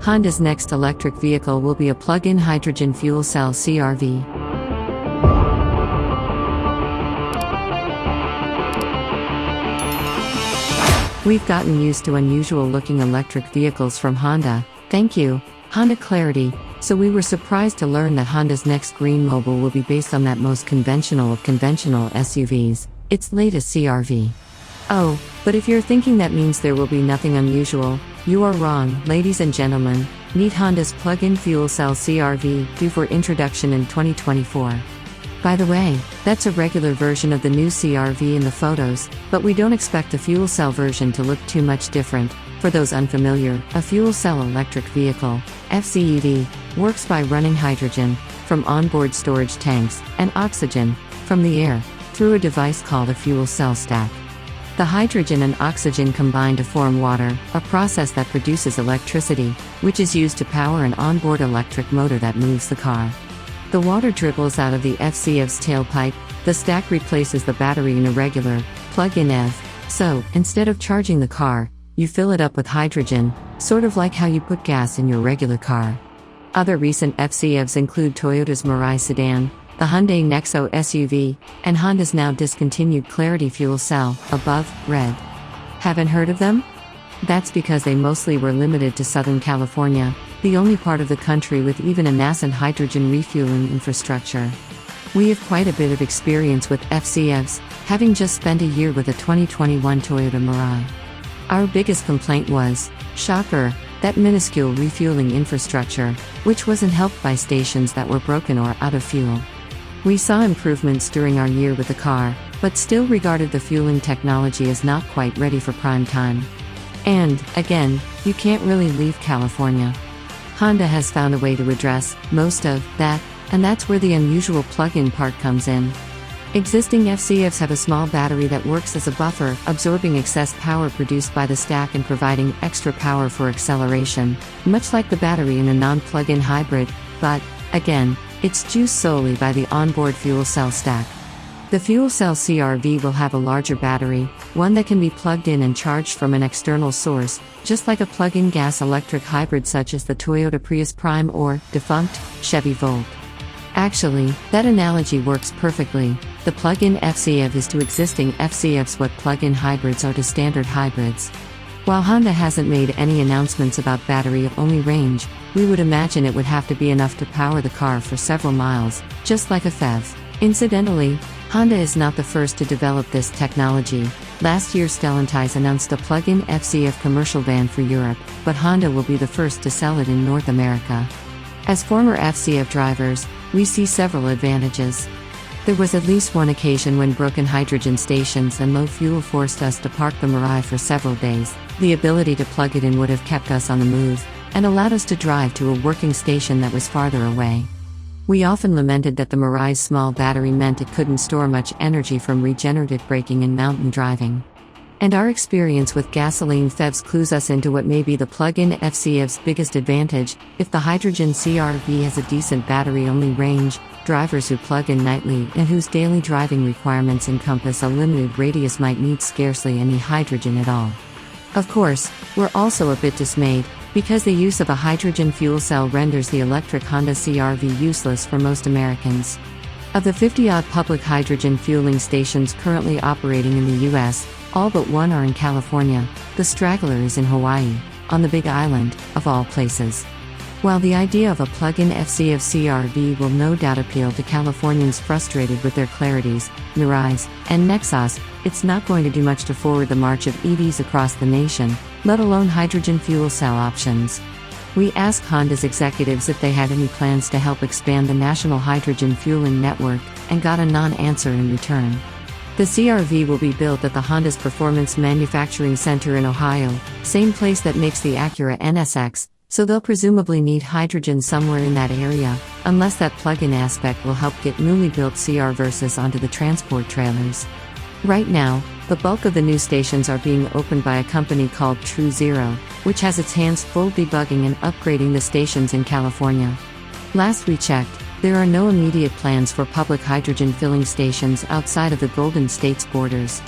Honda's next electric vehicle will be a plug-in hydrogen fuel cell CR-V. We've gotten used to unusual-looking electric vehicles from Honda, thank you, Honda Clarity, so we were surprised to learn that Honda's next green mobile will be based on that most conventional of conventional SUVs, its latest CR-V. Oh, but if you're thinking that means there will be nothing unusual, you are wrong, ladies and gentlemen. Meet Honda's plug-in fuel cell CR-V, due for introduction in 2024. By the way, that's a regular version of the new CR-V in the photos, but we don't expect the fuel cell version to look too much different. For those unfamiliar, a fuel cell electric vehicle, FCEV, works by running hydrogen from onboard storage tanks and oxygen from the air through a device called a fuel cell stack. The hydrogen and oxygen combine to form water, a process that produces electricity, which is used to power an onboard electric motor that moves the car. The water dribbles out of the FCEV's tailpipe, the stack replaces the battery in a regular, plug-in EV, so, instead of charging the car, you fill it up with hydrogen, sort of like how you put gas in your regular car. Other recent FCEVs include Toyota's Mirai sedan, the Hyundai Nexo SUV, and Honda's now discontinued Clarity fuel cell, above, red. Haven't heard of them? That's because they mostly were limited to Southern California, the only part of the country with even a nascent hydrogen refueling infrastructure. We have quite a bit of experience with FCEVs, having just spent a year with a 2021 Toyota Mirai. Our biggest complaint was, shocker, that minuscule refueling infrastructure, which wasn't helped by stations that were broken or out of fuel. We saw improvements during our year with the car, but still regarded the fueling technology as not quite ready for prime time. And, again, you can't really leave California. Honda has found a way to address most of that, and that's where the unusual plug-in part comes in. Existing FCEVs have a small battery that works as a buffer, absorbing excess power produced by the stack and providing extra power for acceleration, much like the battery in a non-plug-in hybrid, but, again, it's juiced solely by the onboard fuel cell stack. The fuel cell CR-V will have a larger battery, one that can be plugged in and charged from an external source, just like a plug-in gas-electric hybrid such as the Toyota Prius Prime or, defunct, Chevy Volt. Actually, that analogy works perfectly. The plug-in FCEV is to existing FCEVs what plug-in hybrids are to standard hybrids. While Honda hasn't made any announcements about battery-only range, we would imagine it would have to be enough to power the car for several miles, just like a FEV. Incidentally, Honda is not the first to develop this technology. Last year Stellantis announced a plug-in FCEV commercial van for Europe, but Honda will be the first to sell it in North America. As former FCEV drivers, we see several advantages. There was at least one occasion when broken hydrogen stations and low fuel forced us to park the Mirai for several days. The ability to plug it in would have kept us on the move, and allowed us to drive to a working station that was farther away. We often lamented that the Mirai's small battery meant it couldn't store much energy from regenerative braking and mountain driving. And our experience with gasoline FEVs clues us into what may be the plug-in FCEV's biggest advantage. If the hydrogen CR-V has a decent battery-only range, drivers who plug in nightly and whose daily driving requirements encompass a limited radius might need scarcely any hydrogen at all. Of course, we're also a bit dismayed, because the use of a hydrogen fuel cell renders the electric Honda CR-V useless for most Americans. Of the 50-odd public hydrogen fueling stations currently operating in the US, all but one are in California. The straggler is in Hawaii, on the Big Island, of all places. While the idea of a plug-in FCEV CR-V will no doubt appeal to Californians frustrated with their Clarities, Mirais, and Nexos, it's not going to do much to forward the march of EVs across the nation, let alone hydrogen fuel cell options. We asked Honda's executives if they had any plans to help expand the national hydrogen fueling network, and got a non-answer in return. The CR-V will be built at the Honda's Performance Manufacturing Center in Ohio, same place that makes the Acura NSX, so they'll presumably need hydrogen somewhere in that area, unless that plug-in aspect will help get newly built CR Versas onto the transport trailers. Right now, the bulk of the new stations are being opened by a company called True Zero, which has its hands full debugging and upgrading the stations in California. Last we checked, there are no immediate plans for public hydrogen filling stations outside of the Golden State's borders.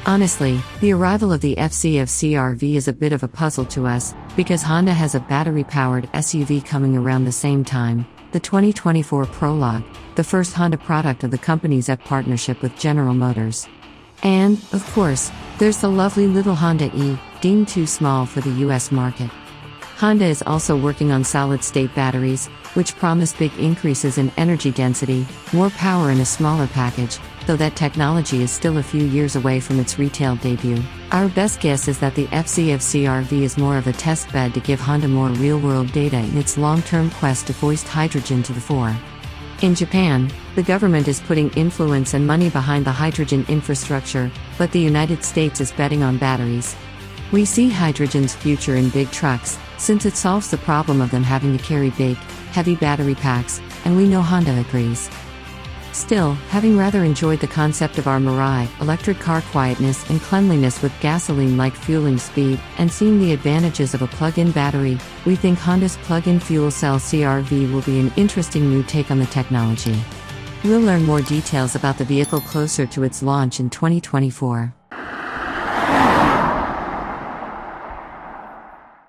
Honestly, the arrival of the FCF CR-V is a bit of a puzzle to us, because Honda has a battery-powered SUV coming around the same time, the 2024 Prologue, the first Honda product of the company's partnership with General Motors. And, of course, there's the lovely little Honda E, deemed too small for the US market. Honda is also working on solid-state batteries, which promise big increases in energy density, more power in a smaller package, though that technology is still a few years away from its retail debut. Our best guess is that the FCF CR-V is more of a test bed to give Honda more real-world data in its long-term quest to foist hydrogen to the fore. In Japan, the government is putting influence and money behind the hydrogen infrastructure, but the United States is betting on batteries. We see hydrogen's future in big trucks, since it solves the problem of them having to carry big, heavy battery packs, and we know Honda agrees. Still, having rather enjoyed the concept of our Mirai, electric car quietness and cleanliness with gasoline-like fueling speed, and seeing the advantages of a plug-in battery, we think Honda's plug-in fuel cell CR-V will be an interesting new take on the technology. We'll learn more details about the vehicle closer to its launch in 2024.